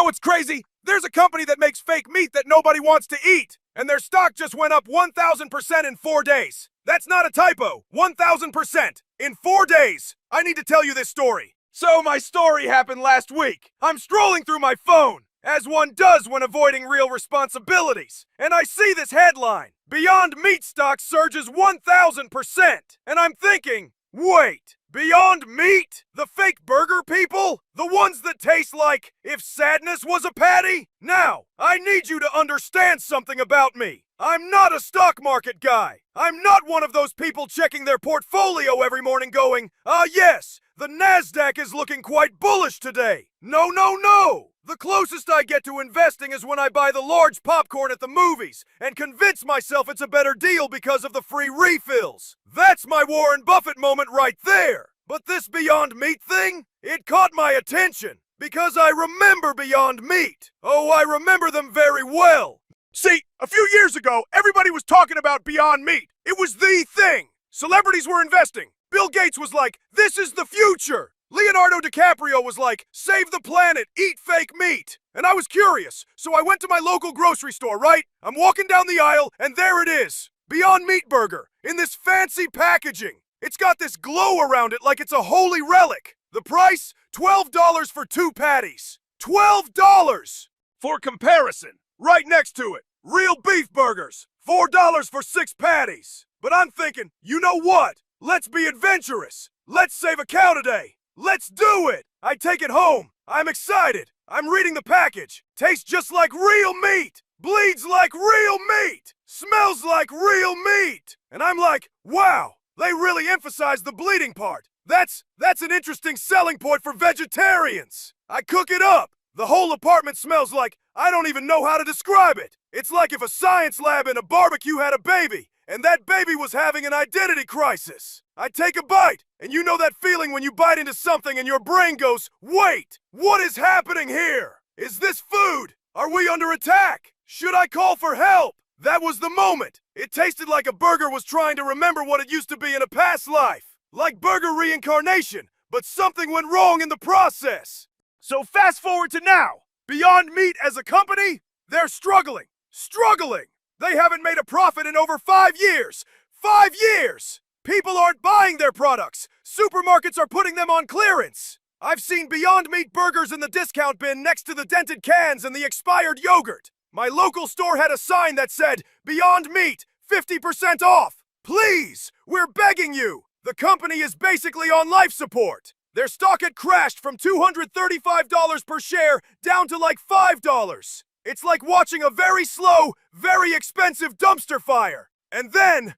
know what's crazy? There's a company that makes fake meat that nobody wants to eat, and their stock just went up 1,000% in 4 days. That's not a typo. 1,000% in 4 days. I need to tell you this story. So my story happened last week. I'm strolling through my phone, as one does when avoiding real responsibilities, and I see this headline: Beyond Meat stock surges 1,000%. And I'm thinking, wait, Beyond Meat? The fake burger people? The ones that taste like if sadness was a patty? Now, I need you to understand something about me. I'm not a stock market guy. I'm not one of those people checking their portfolio every morning going, yes, the NASDAQ is looking quite bullish today. No, no, no! The closest I get to investing is when I buy the large popcorn at the movies and convince myself it's a better deal because of the free refills. That's my Warren Buffett moment right there. But this Beyond Meat thing, it caught my attention because I remember Beyond Meat. Oh, I remember them very well. See, a few years ago, everybody was talking about Beyond Meat. It was the thing. Celebrities were investing. Bill Gates was like, this is the future. Leonardo DiCaprio was like, save the planet, eat fake meat. And I was curious, so I went to my local grocery store, right? I'm walking down the aisle, and there it is. Beyond Meat burger, in this fancy packaging. It's got this glow around it like it's a holy relic. The price? $12 for 2 patties. $12! For comparison, right next to it, real beef burgers. $4 for 6 patties. But I'm thinking, you know what? Let's be adventurous. Let's save a cow today. Let's do it! I take it home. I'm excited. I'm reading the package. Tastes just like real meat. Bleeds like real meat. Smells like real meat. And I'm like, wow, they really emphasize the bleeding part. That's an interesting selling point for vegetarians. I cook it up. The whole apartment smells like, I don't even know how to describe it. It's like if a science lab in a barbecue had a baby, and that baby was having an identity crisis. I take a bite, and you know that feeling when you bite into something and your brain goes, wait, what is happening here? Is this food? Are we under attack? Should I call for help? That was the moment. It tasted like a burger was trying to remember what it used to be in a past life. Like burger reincarnation, but something went wrong in the process. So fast forward to now. Beyond Meat as a company, they're struggling. Struggling! They haven't made a profit in over 5 years. 5 years! People aren't buying their products. Supermarkets are putting them on clearance. I've seen Beyond Meat burgers in the discount bin next to the dented cans and the expired yogurt. My local store had a sign that said, Beyond Meat, 50% off. Please, we're begging you. The company is basically on life support. Their stock had crashed from $235 per share down to like $5. It's like watching a very slow, very expensive dumpster fire. And then,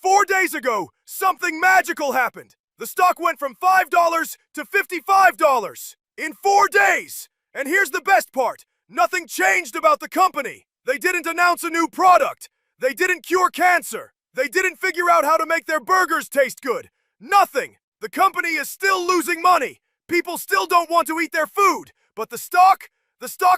4 days ago, something magical happened. The stock went from $5 to $55 in 4 days. And here's the best part. Nothing changed about the company. They didn't announce a new product. They didn't cure cancer. They didn't figure out how to make their burgers taste good. Nothing. The company is still losing money. People still don't want to eat their food. But the stock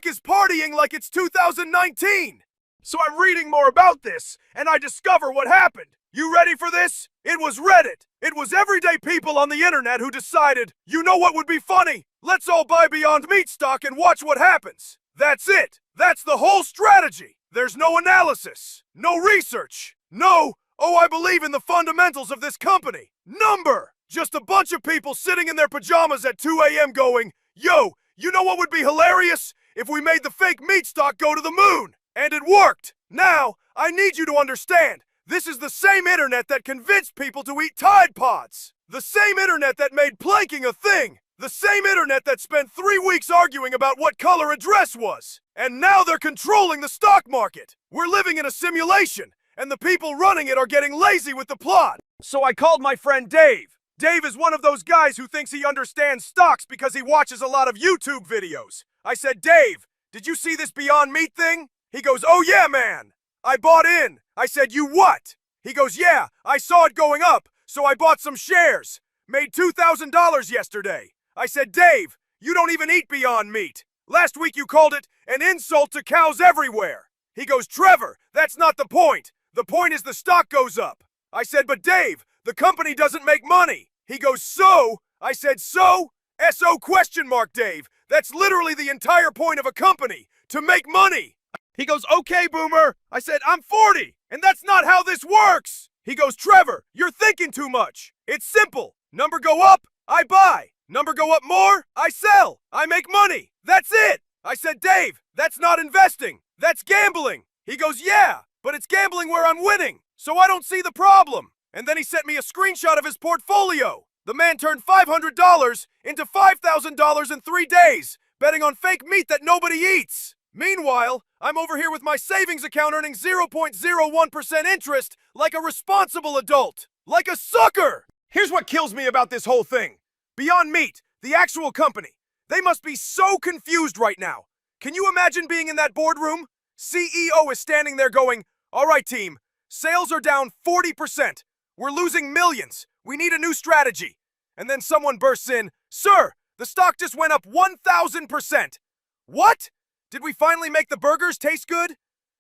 is partying like it's 2019. So I'm reading more about this, and I discover what happened. You ready for this? It was Reddit. It was everyday people on the internet who decided, you know what would be funny? Let's all buy Beyond Meat stock and watch what happens. That's it. That's the whole strategy. There's no analysis, no research, no, oh, I believe in the fundamentals of this company. Number. Just a bunch of people sitting in their pajamas at 2 a.m. going, yo, you know what would be hilarious? If we made the fake meat stock go to the moon. And it worked. Now, I need you to understand. This is the same internet that convinced people to eat Tide Pods. The same internet that made planking a thing. The same internet that spent 3 weeks arguing about what color a dress was. And now they're controlling the stock market. We're living in a simulation, and the people running it are getting lazy with the plot. So I called my friend Dave. Dave is one of those guys who thinks he understands stocks because he watches a lot of YouTube videos. I said, Dave, did you see this Beyond Meat thing? He goes, oh yeah, man. I bought in. I said, you what? He goes, yeah, I saw it going up, so I bought some shares. Made $2,000 yesterday. I said, Dave, you don't even eat Beyond Meat. Last week you called it an insult to cows everywhere. He goes, Trevor, that's not the point. The point is the stock goes up. I said, but Dave, the company doesn't make money. He goes, so? I said, so? S-O question mark, Dave. That's literally the entire point of a company, to make money. He goes, okay, Boomer. I said, I'm 40, and that's not how this works. He goes, Trevor, you're thinking too much. It's simple. Number go up, I buy. Number go up more, I sell. I make money. That's it. I said, Dave, that's not investing. That's gambling. He goes, yeah, but it's gambling where I'm winning, so I don't see the problem. And then he sent me a screenshot of his portfolio. The man turned $500 into $5,000 in 3 days, betting on fake meat that nobody eats. Meanwhile, I'm over here with my savings account earning 0.01% interest like a responsible adult. Like a sucker! Here's what kills me about this whole thing. Beyond Meat, the actual company, they must be so confused right now. Can you imagine being in that boardroom? CEO is standing there going, all right, team, sales are down 40%. We're losing millions. We need a new strategy. And then someone bursts in, sir, the stock just went up 1,000%. What? Did we finally make the burgers taste good?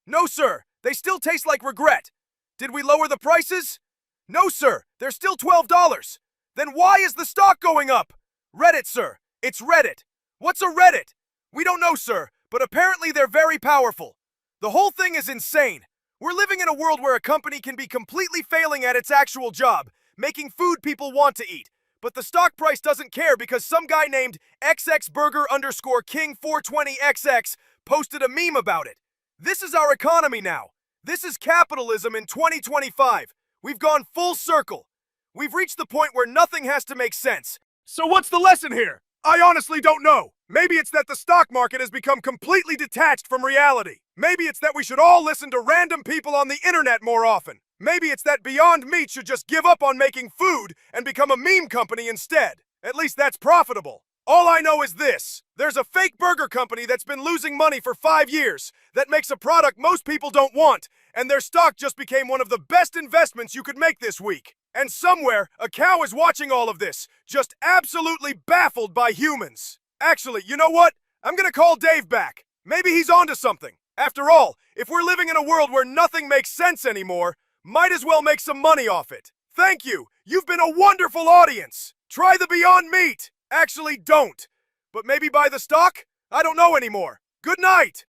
No, sir. They still taste like regret. Did we lower the prices? No, sir. They're still $12. Then why is the stock going up? Reddit, sir. It's Reddit. What's a Reddit? We don't know, sir, but apparently they're very powerful. The whole thing is insane. We're living in a world where a company can be completely failing at its actual job, making food people want to eat. But the stock price doesn't care because some guy named XXBurger_King420XX posted a meme about it. This is our economy now. This is capitalism in 2025. We've gone full circle. We've reached the point where nothing has to make sense. So what's the lesson here? I honestly don't know. Maybe it's that the stock market has become completely detached from reality. Maybe it's that we should all listen to random people on the internet more often. Maybe it's that Beyond Meat should just give up on making food and become a meme company instead. At least that's profitable. All I know is this. There's a fake burger company that's been losing money for 5 years that makes a product most people don't want, and their stock just became one of the best investments you could make this week. And somewhere, a cow is watching all of this, just absolutely baffled by humans. Actually, you know what? I'm gonna call Dave back. Maybe he's onto something. After all, if we're living in a world where nothing makes sense anymore, might as well make some money off it. Thank you. You've been a wonderful audience. Try the Beyond Meat. Actually, don't. But maybe buy the stock? I don't know anymore. Good night.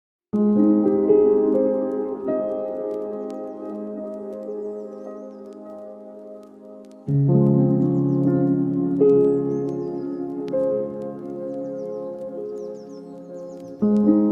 Thank you.